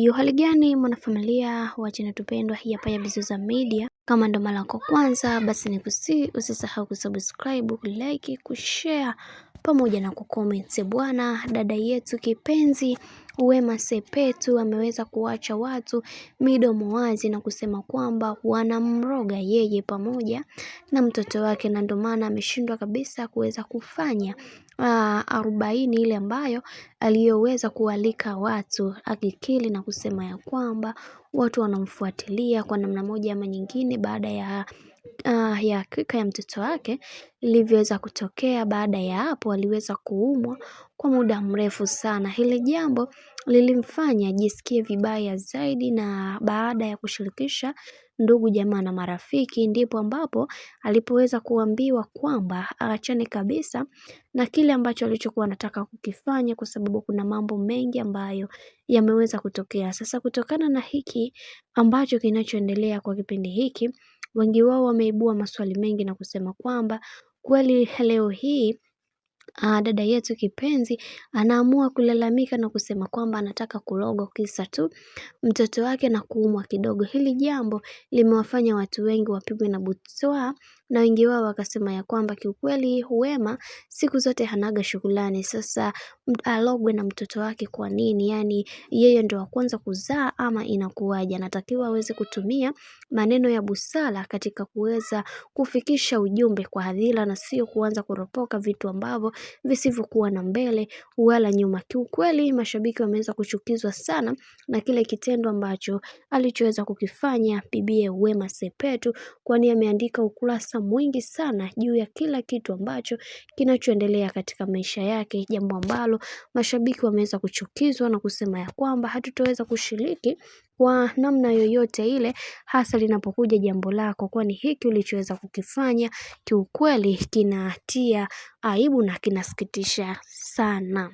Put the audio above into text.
Hali gani mwanafamilia wa channel tupendwa hii hapa ya Bizoza Media. Kama ndo mara yako kwanza, basi nikusihi usisahau kusubscribe, kulike, kushare pamoja na kucomment. Bwana dada yetu kipenzi Wema Sepetu ameweza kuacha watu midomo wazi na kusema kwamba wanamroga yeye pamoja na mtoto wake, na ndio maana ameshindwa kabisa kuweza kufanya 40 ile ambayo aliyoweza kualika watu, akikili na kusema ya kwamba watu wanamfuatilia kwa namna moja ama nyingine baada ya kika ya mtoto wake ilivyoweza kutokea. Baada ya hapo aliweza kuumwa kwa muda mrefu sana. Hili jambo lilimfanya jisikie vibaya zaidi, na baada ya kushirikisha ndugu jamaa na marafiki ndipo ambapo alipoweza kuambiwa kwamba aachane kabisa na kile ambacho alichokuwa anataka kukifanya, kwa sababu kuna mambo mengi ambayo yameweza kutokea. Sasa kutokana na hiki ambacho kinachoendelea kwa kipindi hiki, wengi wao wameibua maswali mengi na kusema kwamba kweli leo hii dada yetu kipenzi anaamua kulalamika na kusema kwamba anataka kurogwa kisa tu mtoto wake na kuumwa kidogo. Hili jambo limewafanya watu wengi wapigwe na butwaa, na wengi wao wakasema ya kwamba kiukweli Wema siku zote hanaga shukrani. Sasa alogwe na mtoto wake kwa nini? Yani yeye ndo wa kwanza kuzaa ama inakuwaje? Anatakiwa aweze kutumia maneno ya busara katika kuweza kufikisha ujumbe kwa hadhira, na sio kuanza kuropoka vitu ambavyo visivyokuwa na mbele wala nyuma. Kiukweli mashabiki wameweza kuchukizwa sana na kile kitendo ambacho alichoweza kukifanya bibie Wema Sepetu, kwani ameandika ukurasa mwingi sana juu ya kila kitu ambacho kinachoendelea katika maisha yake, jambo ambalo mashabiki wameweza kuchukizwa na kusema ya kwamba hatutoweza kushiriki kwa namna yoyote ile, hasa linapokuja jambo lako, kwani hiki ulichoweza kukifanya kiukweli kinatia aibu na kinasikitisha sana.